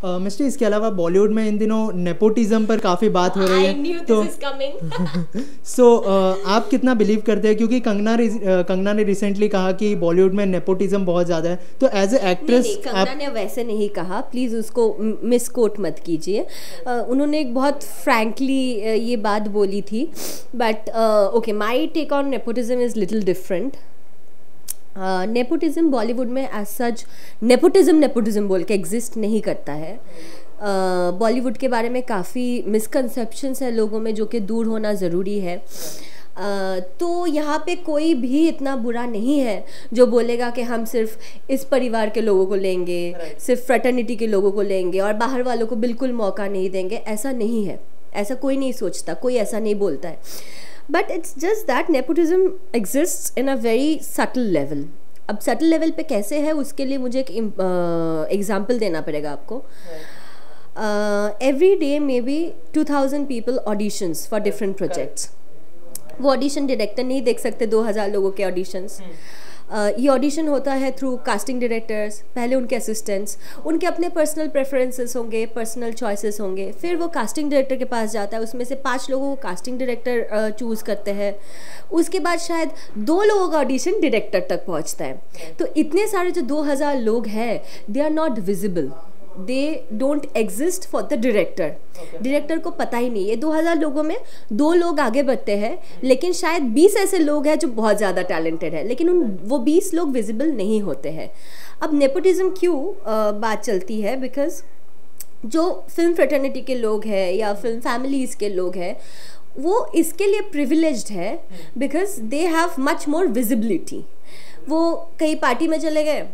Mister, इसके अलावा बॉलीवुड में इन दिनों नेपोटिज्म पर काफ़ी बात हो रही है, तो सो आप कितना बिलीव करते हैं? क्योंकि कंगना ने रिसेंटली कहा कि बॉलीवुड में नेपोटिज्म बहुत ज़्यादा है, तो एज ए एक्ट्रेस कंगना ने वैसे नहीं कहा, प्लीज़ उसको मिसकोट मत कीजिए। उन्होंने एक बहुत फ्रैंकली ये बात बोली थी, but okay, my take on nepotism is little different. Nepotism Bollywood में एज सच नेपोटिज्म बोल के एग्जिस्ट नहीं करता है। बॉलीवुड के बारे में काफ़ी मिसकंसेप्शंस है लोगों में, जो कि दूर होना ज़रूरी है। तो यहाँ पे कोई भी इतना बुरा नहीं है जो बोलेगा कि हम सिर्फ इस परिवार के लोगों को लेंगे, सिर्फ फ्रेटर्निटी के लोगों को लेंगे और बाहर वालों को बिल्कुल मौका नहीं देंगे। ऐसा नहीं है, ऐसा कोई नहीं सोचता, कोई ऐसा नहीं बोलता है। But it's just that nepotism exists in a very subtle level. अब सटल लेवल पे कैसे है, उसके लिए मुझे एक एग्जाम्पल देना पड़ेगा आपको। Every day may be 2000 people auditions for different projects. वो ऑडिशन डायरेक्टर नहीं देख सकते 2000 लोगों के ऑडिशंस। ये ऑडिशन होता है थ्रू कास्टिंग डायरेक्टर्स, पहले उनके असिस्टेंट्स, उनके अपने पर्सनल प्रेफरेंसेस होंगे, पर्सनल चॉइसेस होंगे, फिर वो कास्टिंग डायरेक्टर के पास जाता है, उसमें से 5 लोगों को कास्टिंग डायरेक्टर चूज़ करते हैं, उसके बाद शायद 2 लोगों का ऑडिशन डायरेक्टर तक पहुंचता है। तो इतने सारे जो 2000 लोग हैं, they are not visible, they don't exist for the director. Director को पता ही नहीं है 2000 लोगों में 2 लोग आगे बढ़ते हैं, लेकिन शायद 20 ऐसे लोग हैं जो बहुत ज़्यादा टैलेंटेड है, लेकिन वो 20 लोग विजिबल नहीं होते हैं। अब नेपोटिज्म क्यों बात चलती है? बिकॉज जो फिल्म फ्रेटर्निटी के लोग हैं या फिल्म फैमिलीज़ के लोग हैं, वो इसके लिए प्रिविलेज्ड है because they have much more visibility. वो कहीं पार्टी में चले गए,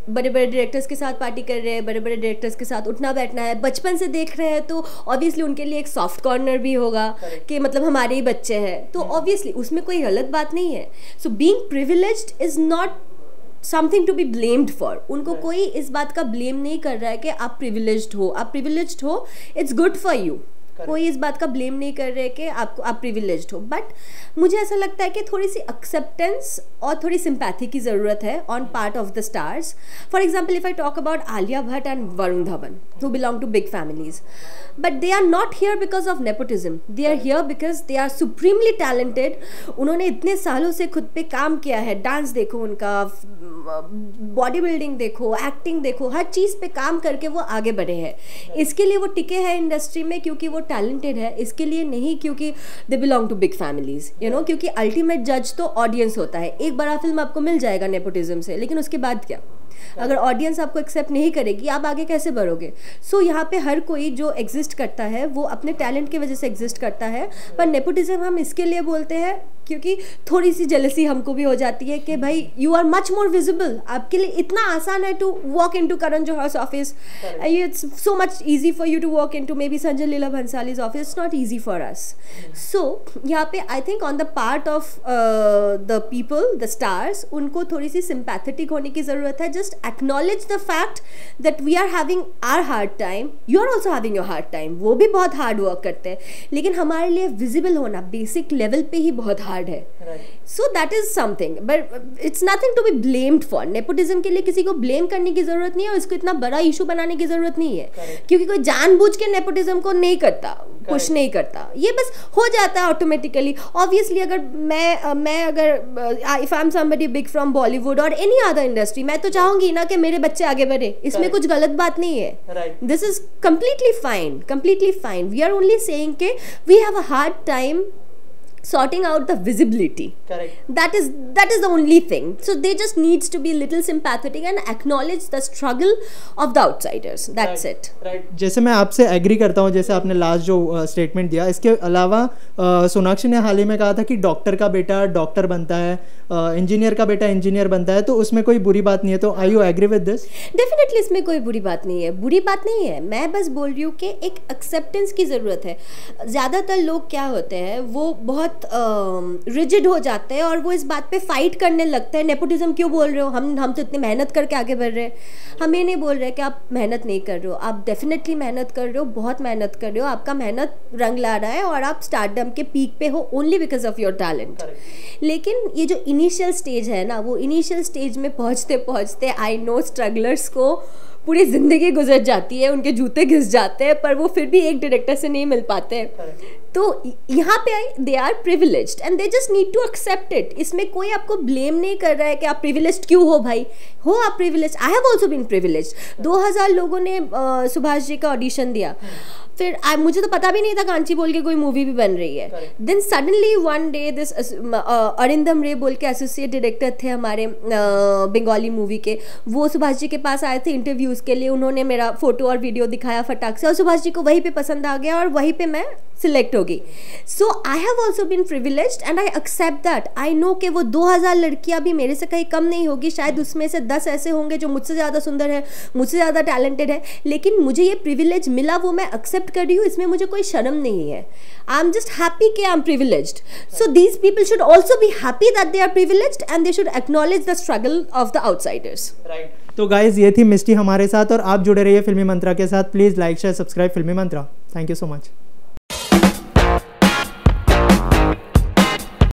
बड़े बड़े डायरेक्टर्स के साथ पार्टी कर रहे हैं, बड़े बड़े डायरेक्टर्स के साथ उठना बैठना है, बचपन से देख रहे हैं, तो ऑब्वियसली उनके लिए एक सॉफ्ट कॉर्नर भी होगा कि मतलब हमारे ही बच्चे हैं, तो ऑब्वियसली उसमें कोई गलत बात नहीं है। So being privileged is not something to be blamed for. उनको कोई इस बात का ब्लेम नहीं कर रहा है कि आप प्रिविलेज्ड हो, इट्स गुड फॉर यू। कोई इस बात का ब्लेम नहीं कर रहे कि आप प्रिविलेज्ड हो। बट मुझे ऐसा लगता है कि थोड़ी सी एक्सेप्टेंस और थोड़ी सिंपैथी की ज़रूरत है on part of the stars. For example, if I talk about Alia Bhatt and Varun Dhawan, who belong to big families, but they are not here because of nepotism. They are here because they are supremely talented. उन्होंने इतने सालों से खुद पे काम किया है, dance देखो उनका, बॉडी बिल्डिंग देखो, एक्टिंग देखो, हर चीज़ पे काम करके वो आगे बढ़े हैं। इसके लिए वो टिके हैं इंडस्ट्री में क्योंकि वो टैलेंटेड है, इसके लिए नहीं क्योंकि they belong to big families, you know. क्योंकि अल्टीमेट जज तो ऑडियंस होता है। एक बड़ा फिल्म आपको मिल जाएगा नेपोटिज्म से, लेकिन उसके बाद क्या? अगर ऑडियंस आपको एक्सेप्ट नहीं करेगी, आप आगे कैसे बढ़ोगे? सो यहाँ पे हर कोई जो एग्जिस्ट करता है वो अपने टैलेंट की वजह से एग्जिस्ट करता है। पर नेपोटिज्म हम इसके लिए बोलते हैं क्योंकि थोड़ी सी जेलसी हमको भी हो जाती है कि भाई you are much more visible. आपके लिए इतना आसान है to walk in to Karan Johar's office, it's so much easy for you to walk in to maybe Sanjay Leela Bhansali's office, it's not easy for us. So यहाँ पे I think on the part of the people, the stars, उनको थोड़ी सी sympathetic होने की ज़रूरत है। Just acknowledge the fact that we are having our hard time, you are also having your hard time. वो भी बहुत हार्ड वर्क करते हैं, लेकिन हमारे लिए विजिबल होना बेसिक लेवल पे ही बहुत हार्ड है। So that is something, but it's nothing to be blamed for. Nepotism के लिए किसी को ब्लेम करने की जरूरत नहीं है और इसको इतना बड़ा इशू बनाने की जरूरत नहीं है, क्योंकि कोई जानबूझ के नेपोटिज्म को नहीं करता, पुश नहीं करता, ये बस हो जाता है ऑटोमेटिकली। ऑब्वियसली अगर मैं अगर if I am somebody big from Bollywood और एनी अदर इंडस्ट्री, मैं तो चाहूंगी ना कि मेरे बच्चे आगे बढ़े, इसमें कुछ गलत बात नहीं है। This is completely fine. We are only saying कि we have a hard time sorting out the visibility. Correct. That is the only thing. So they just needs to be little sympathetic and acknowledge the struggle of the outsiders. That's it. Right. जैसे मैं आपसे agree करता हूँ, जैसे आपने last जो statement दिया, इसके अलावा सोनाक्षी ने हाल ही में कहा था कि डॉक्टर का बेटा डॉक्टर बनता है, इंजीनियर का बेटा इंजीनियर बनता है, तो उसमें कोई बुरी बात नहीं है। तो I you agree with this? Definitely इसमें कोई बुरी बात नहीं है, बुरी बात नहीं है। मैं बस बोल रही हूँ कि एक एक्सेप्टेंस की ज़रूरत है। ज़्यादातर लोग क्या होते हैं, वो बहुत रिजिड हो जाते हैं और वो इस बात पे फाइट करने लगते हैं, नेपोटिज्म क्यों बोल रहे हो, हम तो इतनी मेहनत करके आगे बढ़ रहे हैं। हम ये नहीं बोल रहे कि आप मेहनत नहीं कर रहे हो, आप डेफिनेटली मेहनत कर रहे हो, बहुत मेहनत कर रहे हो, आपका मेहनत रंग ला रहा है और आप स्टारडम के पीक पे हो only because of your talent. लेकिन ये जो इनिशियल स्टेज है ना, वो इनिशियल स्टेज में पहुँचते पहुँचते आई नो स्ट्रगलर्स को पूरी ज़िंदगी गुजर जाती है, उनके जूते घिस जाते हैं, पर वो फिर भी एक डायरेक्टर से नहीं मिल पाते हैं। तो यहाँ पे they are privileged and they just need to accept it. इसमें कोई आपको ब्लेम नहीं कर रहा है कि आप प्रिविलेज्ड क्यों हो भाई, हो आप privileged. I have also been privileged. 2000 लोगों ने सुभाष जी का ऑडिशन दिया, फिर मुझे तो पता भी नहीं था कांची बोल के कोई मूवी भी बन रही है। Then suddenly one day this Arindam Ray बोल के एसोसिएट डायरेक्टर थे हमारे बंगाली मूवी के, वो सुभाष जी के पास आए थे इंटरव्यूज़ के लिए। उन्होंने मेरा फोटो और वीडियो दिखाया फटाक से, और सुभाष जी को वहीं पे पसंद आ गया और वहीं पे मैं सिलेक्ट हो गई। So I have also been privileged and I accept that. I know कि वो 2000 लड़कियां भी मेरे से कहीं कम नहीं होगी, शायद उसमें से 10 ऐसे होंगे जो मुझसे ज़्यादा सुंदर है, मुझसे ज़्यादा टैलेंटेड है, लेकिन मुझे ये प्रिविलेज मिला, वो मैं एक्सेप्ट कर रही हूँ। इसमें मुझे कोई शर्म नहीं है। आई एम जस्ट हैप्पी कि I am privileged. So these people should also be happy that they are privileged and they should acknowledge the struggle of the outsiders. तो गाइज ये थी मिस्टी हमारे साथ, और आप जुड़े रहिए फिल्मी मंत्रा के साथ। Please like share subscribe Filmy Mantra. Thank you so much.